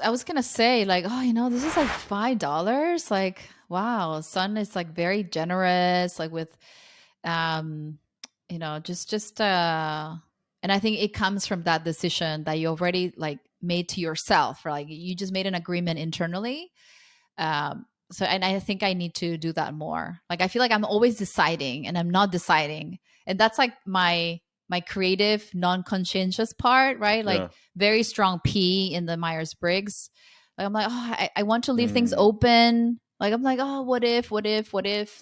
I was gonna say, like, oh, this is like $5. Like, wow, Sun is like very generous, like with, um, just and I think it comes from that decision that you already like made to yourself, or like you just made an agreement internally. And I think I need to do that more. Like, I feel like I'm always deciding and I'm not deciding, and that's like my creative, non-conscientious part, right? Like Yeah. very strong P in the Myers-Briggs. Like I'm like, oh, I want to leave things Mm. open. Like I'm like, oh, what if?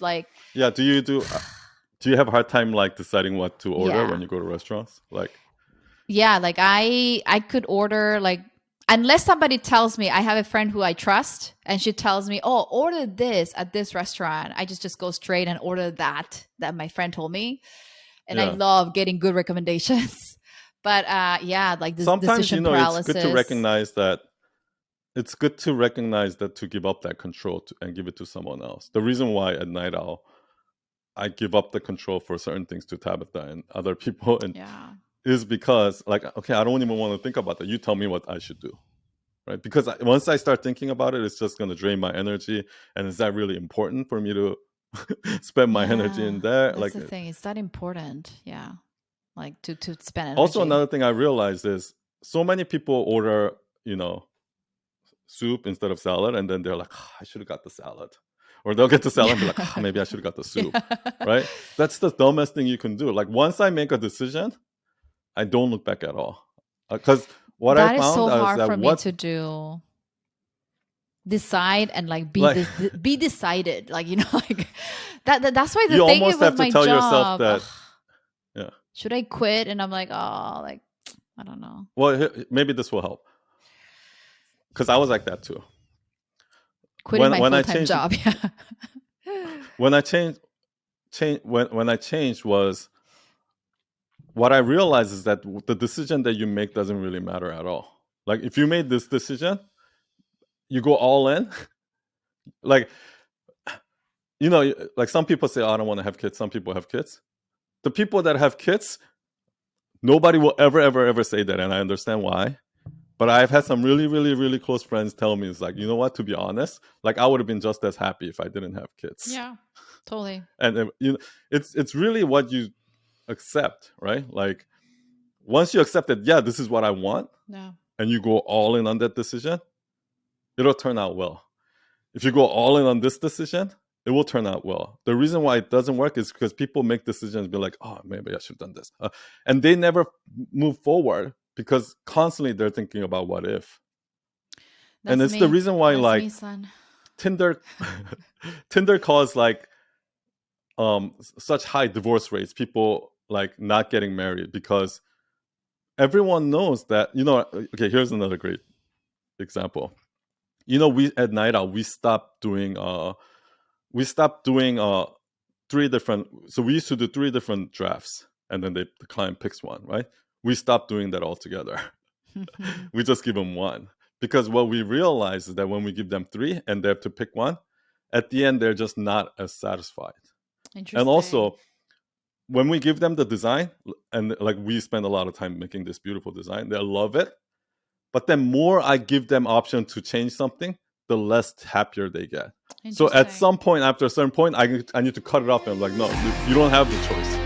Like, Yeah. Do you have a hard time like deciding what to order when yeah, you go to restaurants? Like, yeah. Like I could order like, unless somebody tells me. I have a friend who I trust, and she tells me, oh, order this at this restaurant. I just go straight and order that my friend told me, and I yeah. love getting good recommendations. But yeah, like this Sometimes, decision it's good to paralysis. recognize that to give up that control and give it to someone else. The reason why at Night Owl I give up the control for certain things to Tabitha and other people and Yeah. is because, like, okay, I don't even want to think about that. You tell me what I should do, right? Because once I start thinking about it, it's just going to drain my energy. And is that really important for me to spend my energy Yeah. in there? That's Like, the thing. It's that important. Yeah. Like to spend also energy. another thing I realized is so many people order, you know, soup instead of salad, and then they're like, "Ah, I should have got the salad," or they'll get the salad and be like, Yeah. "Ah, maybe I should have got the soup," Yeah. right? That's the dumbest thing you can do. Like, once I make a decision, I don't look back at all, because what I That is found so is hard that for me what to do. Decide and like be like this be decided. Like, like that's why the you thing almost with have to my tell yourself job. Ugh, that, yeah. should I quit? And I'm like, oh, like I don't know. Well, maybe this will help, because I was like that too. Quitting When my when I full-time changed job. Yeah. when I changed when I changed was what I realized is that the decision that you make doesn't really matter at all. Like, if you made this decision, you go all in. Like, like some people say, oh, I don't want to have kids. Some people have kids. The people that have kids, nobody will ever, ever, ever say that. And I understand why. But I've had some really, really, really close friends tell me, it's like, you know what, to be honest, like I would have been just as happy if I didn't have kids. Yeah, totally. And it's really what you accept, right? Like, once you accept that, yeah, this is what I want, Yeah. and you go all in on that decision, it'll turn out well. If you go all in on this decision, it will turn out well. The reason why it doesn't work is because people make decisions, be like, oh, maybe I should have done this. And they never move forward because constantly they're thinking about what if. And That's it's the me. reason why, That's me, like, son. Tinder, Tinder caused like such high divorce rates, people like not getting married, because everyone knows that, okay, here's another great example. We at Night Owl, we stopped doing three different, so we used to do three different drafts, and then the client picks one, right? We stopped doing that altogether. We just give them one, because what we realize is that when we give them three and they have to pick one, at the end they're just not as satisfied. And Interesting. also, when we give them the design, and like we spend a lot of time making this beautiful design, they love it. But then more I give them option to change something, the less happier they get. So at Interesting. some point, after a certain point, I need to cut it off, and I'm like, no, you don't have the choice.